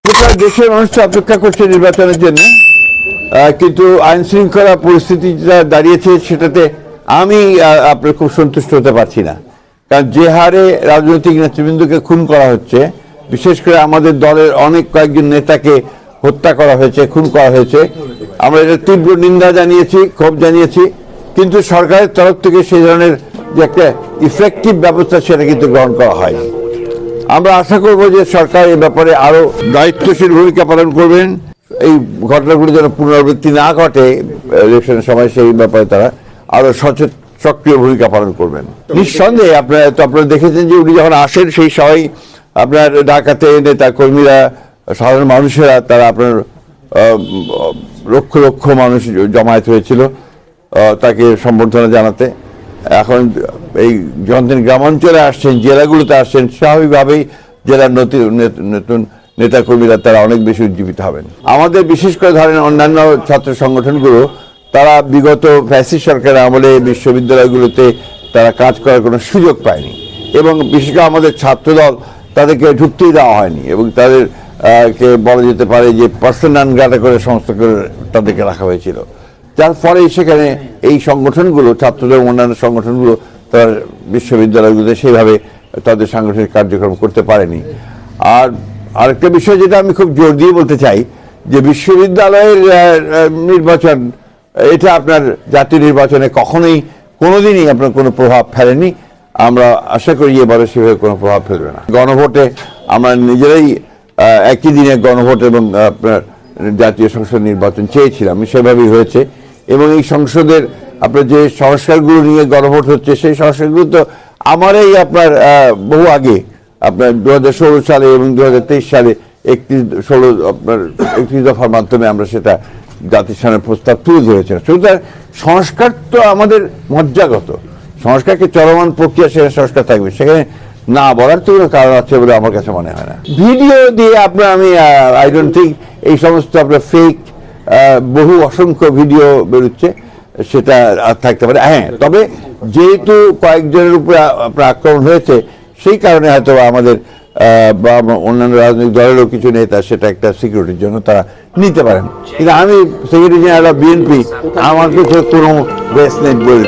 গোটা দেশের মানুষ অপেক্ষা করছে নির্বাচনের জন্য, কিন্তু আইন শৃঙ্খলা পরিস্থিতি যা দাঁড়িয়েছে সেটাতে আমি আপনার খুব সন্তুষ্ট হতে পারছি না। কারণ যে হারে রাজনৈতিক নেতৃবৃন্দকে খুন করা হচ্ছে, বিশেষ করে আমাদের দলের অনেক কয়েকজন নেতাকে হত্যা করা হয়েছে, খুন করা হয়েছে, আমরা এটা তীব্র নিন্দা জানিয়েছি, ক্ষোভ জানিয়েছি, কিন্তু সরকারের তরফ থেকে সেই ধরনের যে একটা ইফেক্টিভ ব্যবস্থা সেটা কিন্তু গ্রহণ করা হয়নি। আমরা আশা করব যে সরকার এ ব্যাপারে আরো দায়িত্বশীল ভূমিকা পালন করবেন, এই ঘটনাগুলো যেন পুনরাবৃত্তি না ঘটে ইলেকশনের সময়, সেই ব্যাপারে তারা আরো সক্রিয় ভূমিকা পালন করবেন। নিঃসন্দেহে আপনারা দেখেছেন যে উনি যখন আসেন সেই সময় আপনার ঢাকাতে নেতা কর্মীরা, সাধারণ মানুষেরা, তারা আপনার লক্ষ লক্ষ মানুষ জমায়েত হয়েছিল তাকে সম্বর্ধনা জানাতে। এখন এই যখন তিনি গ্রামাঞ্চলে আসছেন, জেলাগুলোতে আসছেন, স্বাভাবিকভাবেই জেলার নতুন নেতাকর্মীরা তারা অনেক বেশি উজ্জীবিত হবেন। আমাদের বিশেষ করে ধরেন অন্যান্য ছাত্র সংগঠনগুলো, তারা বিগত ফ্যাসিস্ট সরকারের আমলে বিশ্ববিদ্যালয়গুলোতে তারা কাজ করার কোনো সুযোগ পায়নি, এবং বিশেষ করে আমাদের ছাত্রদল তাদেরকে ঢুকতেই দেওয়া হয়নি, এবং তাদেরকে বলা যেতে পারে যে পার্সন নন গ্রাটা করে সংস্থা করে তাদেরকে রাখা হয়েছিল। যার ফলে সেখানে এই সংগঠনগুলো, ছাত্রদের অন্যান্য সংগঠনগুলো, তারা বিশ্ববিদ্যালয়গুলোতে সেইভাবে তাদের সাংগঠনিক কার্যক্রম করতে পারেনি। আর আরেকটা বিষয় যেটা আমি খুব জোর দিয়ে বলতে চাই, যে বিশ্ববিদ্যালয়ের নির্বাচন, এটা আপনার জাতীয় নির্বাচনে কখনোই কোনোদিনই আপনার কোনো প্রভাব ফেলেনি। আমরা আশা করি এবারে সেভাবে কোনো প্রভাব ফেলবে না। গণভোটে আমরা নিজেরাই একই দিনে গণভোট এবং আপনার জাতীয় সংসদ নির্বাচন চেয়েছিলাম, সেভাবেই হয়েছে। এবং এই সংসদের আপনার যে সংস্কারগুলো নিয়ে গণভোট হচ্ছে, সেই সংস্কারগুলো তো আমারই আপনার বহু আগে, আপনার 2016 সালে এবং 2023 সালে 31 দফার মাধ্যমে আমরা সেটা জাতিসংঘের প্রস্তাব তুলে ধরেছিলাম। সুতরাং সংস্কার তো আমাদের মজ্জাগত, সংস্কারকে চলমান প্রক্রিয়া, সেখানে সংস্কার থাকবে, সেখানে না বলার তো কোনো কারণ আছে বলে আমার কাছে মনে হয় না। ভিডিও দিয়ে আপনার আমি আই ডোন্ট থিঙ্ক এই সমস্ত আপনার ফেক বহু অসংখ্য ভিডিও বেরোচ্ছে, সেটা আর থাকতে পারে। হ্যাঁ, তবে যেহেতু কয়েকজনের উপরে আপনার আক্রমণ হয়েছে, সেই কারণে হয়তো আমাদের বা অন্যান্য রাজনৈতিক দলেরও কিছু নেতা সেটা একটা সিকিউরিটির জন্য তারা নিতে পারেন, কিন্তু আমি সেক্রেটারি জেনারেল অফ বিএনপি, আমার কাছে কোনো বেস নেই বলে